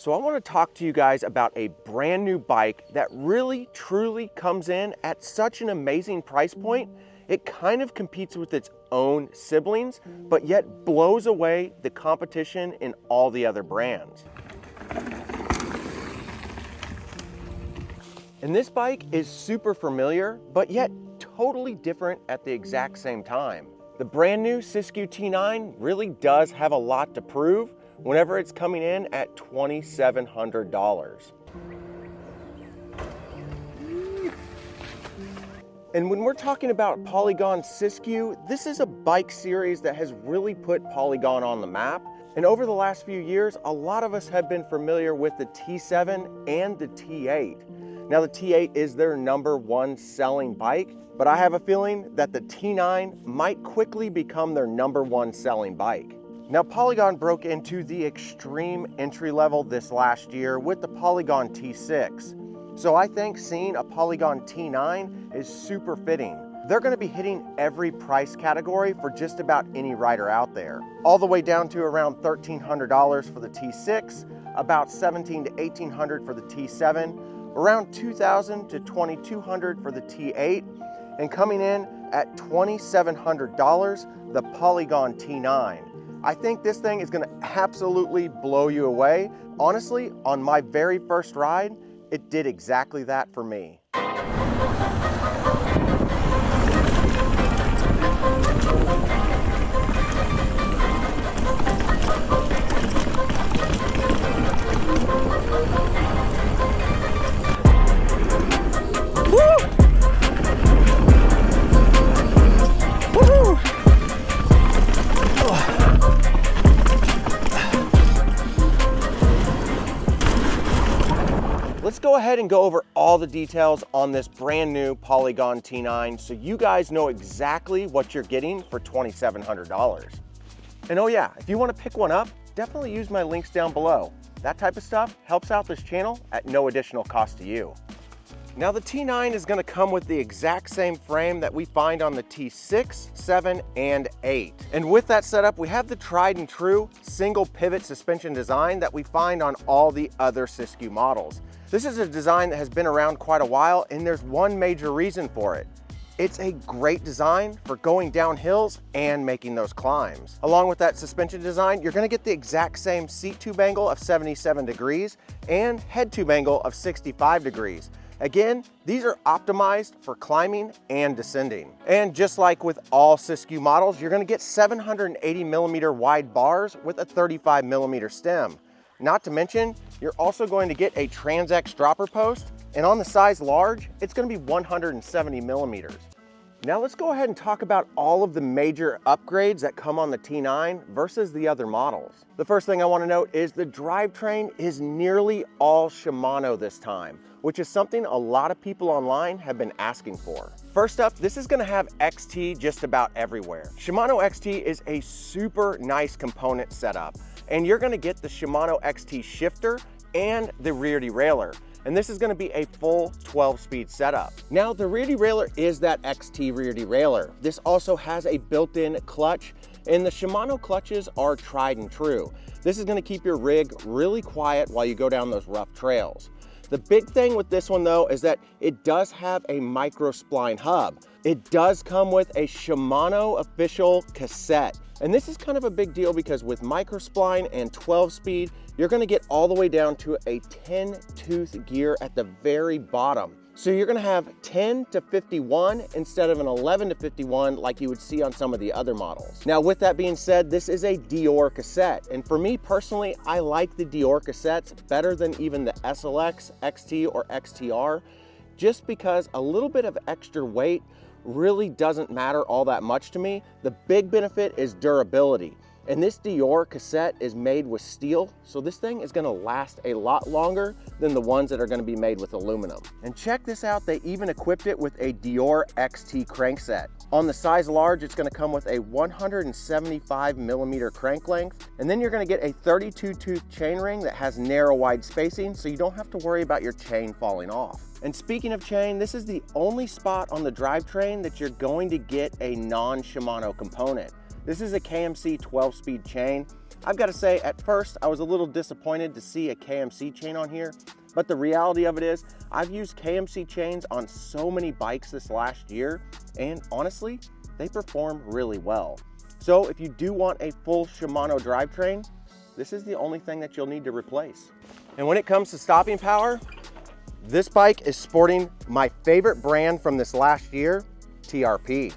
So I want to talk to you guys about a brand new bike that really truly comes in at such an amazing price point. It kind of competes with its own siblings, but yet blows away the competition in all the other brands. And this bike is super familiar, but yet totally different at the exact same time. The brand new Siskiu T9 really does have a lot to prove whenever it's coming in at $2,700. And when we're talking about Polygon Siskiu, this is a bike series that has really put Polygon on the map. And over the last few years, a lot of us have been familiar with the T7 and the T8. Now the T8 is their #1 selling bike, but I have a feeling that the T9 might quickly become their #1 selling bike. Now Polygon broke into the extreme entry level this last year with the Polygon T6. So I think seeing a Polygon T9 is super fitting. They're going to be hitting every price category for just about any rider out there. All the way down to around $1,300 for the T6, about $1,700 to $1,800 for the T7, around $2,000 to $2,200 for the T8, and coming in at $2,700, the Polygon T9. I think this thing is gonna absolutely blow you away. Honestly, on my very first ride, it did exactly that for me. Let's go ahead and go over all the details on this brand new Polygon T9 so you guys know exactly what you're getting for $2,700. And oh yeah, if you want to pick one up, definitely use my links down below. That type of stuff helps out this channel at no additional cost to you. Now the T9 is going to come with the exact same frame that we find on the T6, 7, and 8. And with that setup, we have the tried and true single pivot suspension design that we find on all the other Siskiu models. This is a design that has been around quite a while, and there's one major reason for it. It's a great design for going down hills and making those climbs. Along with that suspension design, you're going to get the exact same seat tube angle of 77 degrees and head tube angle of 65 degrees. Again, these are optimized for climbing and descending. And just like with all Siskiu models, you're going to get 780mm wide bars with a 35mm stem. Not to mention, you're also going to get a Trans-X dropper post, and on the size large, it's going to be 170mm. Now let's go ahead and talk about all of the major upgrades that come on the T9 versus the other models. The first thing I want to note is the drivetrain is nearly all Shimano this time, which is something a lot of people online have been asking for. First up, this is going to have XT just about everywhere. Shimano XT is a super nice component setup, and you're going to get the Shimano XT shifter and the rear derailleur. And this is going to be a full 12-speed setup. Now, the rear derailleur is that XT rear derailleur. This also has a built-in clutch, and the Shimano clutches are tried and true. This is going to keep your rig really quiet while you go down those rough trails. The big thing with this one though is that it does have a micro spline hub. It does come with a Shimano official cassette. And this is kind of a big deal because with micro spline and 12-speed, you're going to get all the way down to a 10-tooth gear at the very bottom. So you're going to have 10 to 51 instead of an 11 to 51 like you would see on some of the other models. Now with that being said, this is a Dior cassette, and for me personally, I like the Dior cassettes better than even the SLX, XT, or XTR, just because a little bit of extra weight really doesn't matter all that much to me. The big benefit is durability. And this Dior cassette is made with steel, so this thing is gonna last a lot longer than the ones that are gonna be made with aluminum. And check this out, they even equipped it with a Dior XT crankset. On the size large, it's gonna come with a 175mm crank length, and then you're gonna get a 32-tooth chainring that has narrow wide spacing, so you don't have to worry about your chain falling off. And speaking of chain, this is the only spot on the drivetrain that you're going to get a non-Shimano component. This is a KMC 12-speed chain, I've got to say, at first, I was a little disappointed to see a KMC chain on here, but the reality of it is, I've used KMC chains on so many bikes this last year, and honestly, they perform really well. So if you do want a full Shimano drivetrain, this is the only thing that you'll need to replace. And when it comes to stopping power, this bike is sporting my favorite brand from this last year, TRP.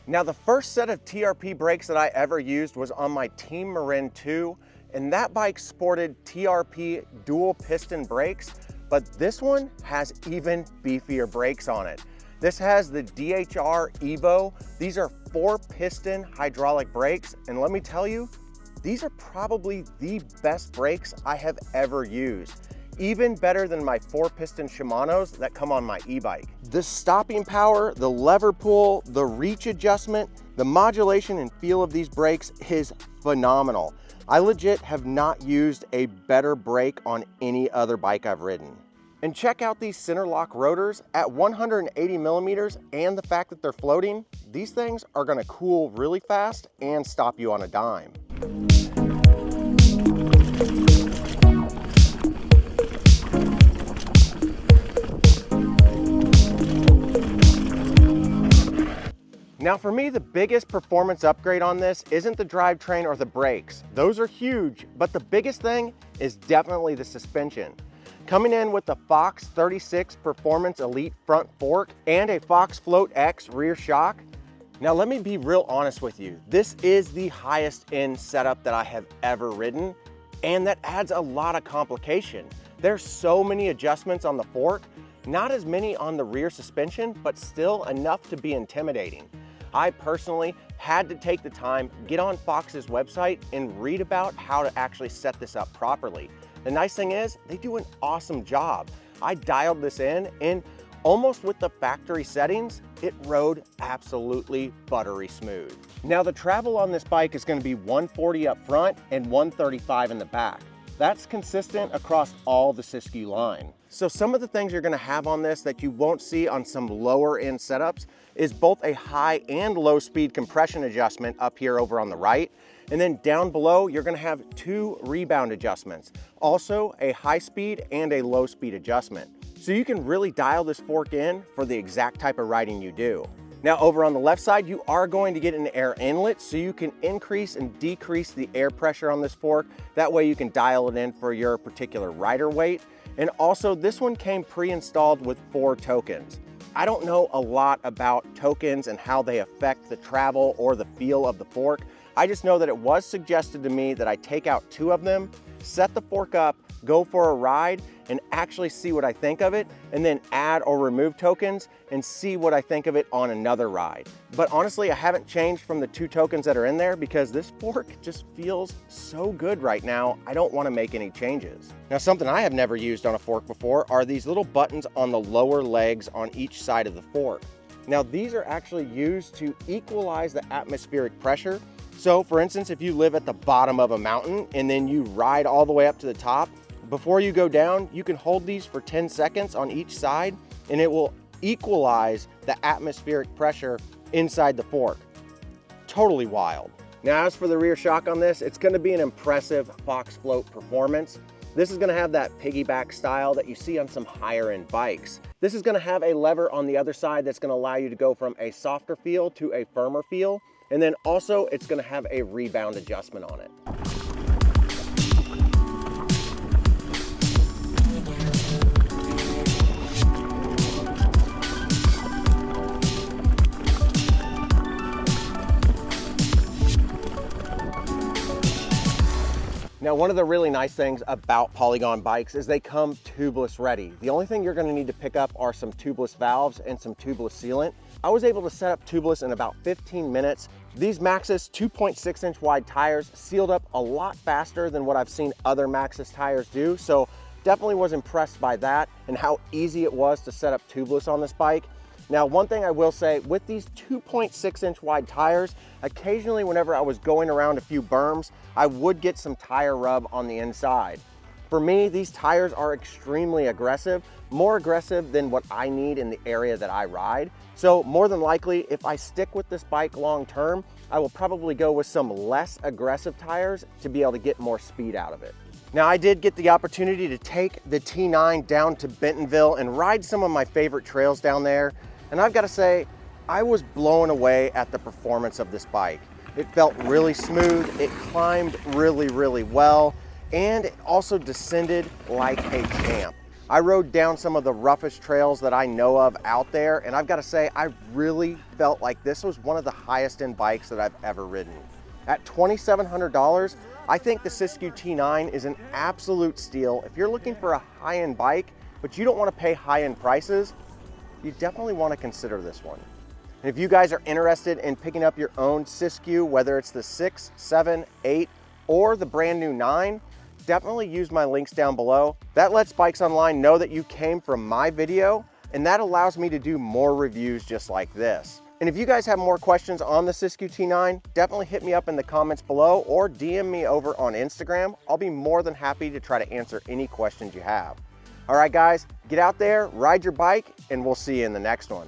Now, the first set of TRP brakes that I ever used was on my Team Marin 2, and that bike sported TRP dual piston brakes, but this one has even beefier brakes on it. This has the DHR Evo. These are 4-piston hydraulic brakes, and let me tell you, these are probably the best brakes I have ever used. Even better than my 4-piston Shimanos that come on my e-bike. The stopping power, the lever pull, the reach adjustment, the modulation and feel of these brakes is phenomenal. I legit have not used a better brake on any other bike I've ridden. And check out these center lock rotors at 180 millimeters, and the fact that they're floating, these things are gonna cool really fast and stop you on a dime. Now for me, the biggest performance upgrade on this isn't the drivetrain or the brakes. Those are huge, but the biggest thing is definitely the suspension. Coming in with the Fox 36 Performance Elite front fork and a Fox Float X rear shock. Now let me be real honest with you. This is the highest end setup that I have ever ridden, and that adds a lot of complication. There's so many adjustments on the fork, not as many on the rear suspension, but still enough to be intimidating. I personally had to take the time, get on Fox's website and read about how to actually set this up properly. The nice thing is, they do an awesome job. I dialed this in and almost with the factory settings, it rode absolutely buttery smooth. Now the travel on this bike is going to be 140 up front and 135 in the back. That's consistent across all the Siskiu line. So some of the things you're gonna have on this that you won't see on some lower end setups is both a high and low speed compression adjustment up here over on the right. And then down below, you're gonna have 2 rebound adjustments. Also a high speed and a low speed adjustment. So you can really dial this fork in for the exact type of riding you do. Now over on the left side, you are going to get an air inlet, so you can increase and decrease the air pressure on this fork. That way you can dial it in for your particular rider weight. And also this one came pre-installed with 4 tokens. I don't know a lot about tokens and how they affect the travel or the feel of the fork. I just know that it was suggested to me that I take out 2 of them, set the fork up, go for a ride, and actually see what I think of it, and then add or remove tokens and see what I think of it on another ride. But honestly, I haven't changed from the 2 tokens that are in there because this fork just feels so good right now. I don't want to make any changes. Now, something I have never used on a fork before are these little buttons on the lower legs on each side of the fork. Now, these are actually used to equalize the atmospheric pressure. So for instance, if you live at the bottom of a mountain and then you ride all the way up to the top, before you go down, you can hold these for 10 seconds on each side and it will equalize the atmospheric pressure inside the fork. Totally wild. Now, as for the rear shock on this, it's gonna be an impressive Fox Float performance. This is gonna have that piggyback style that you see on some higher end bikes. This is gonna have a lever on the other side that's gonna allow you to go from a softer feel to a firmer feel. And then also it's gonna have a rebound adjustment on it. Now, one of the really nice things about Polygon bikes is they come tubeless ready. The only thing you're gonna need to pick up are some tubeless valves and some tubeless sealant. I was able to set up tubeless in about 15 minutes. These Maxxis 2.6 inch wide tires sealed up a lot faster than what I've seen other Maxxis tires do. So definitely was impressed by that and how easy it was to set up tubeless on this bike. Now, one thing I will say, with these 2.6 inch wide tires, occasionally whenever I was going around a few berms, I would get some tire rub on the inside. For me, these tires are extremely aggressive, more aggressive than what I need in the area that I ride. So more than likely, if I stick with this bike long term, I will probably go with some less aggressive tires to be able to get more speed out of it. Now, I did get the opportunity to take the T9 down to Bentonville and ride some of my favorite trails down there. And I've got to say, I was blown away at the performance of this bike. It felt really smooth, it climbed really, really well, and it also descended like a champ. I rode down some of the roughest trails that I know of out there, and I've got to say, I really felt like this was one of the highest end bikes that I've ever ridden. At $2,700, I think the Siskiu T9 is an absolute steal. If you're looking for a high-end bike, but you don't want to pay high-end prices, you definitely want to consider this one. And if you guys are interested in picking up your own Siskiu, whether it's the 6, 7, 8, or the brand new 9, definitely use my links down below. That lets Bikes Online know that you came from my video, and that allows me to do more reviews just like this. And if you guys have more questions on the Siskiu T9, definitely hit me up in the comments below or DM me over on Instagram. I'll be more than happy to try to answer any questions you have. All right, guys, get out there, ride your bike, and we'll see you in the next one.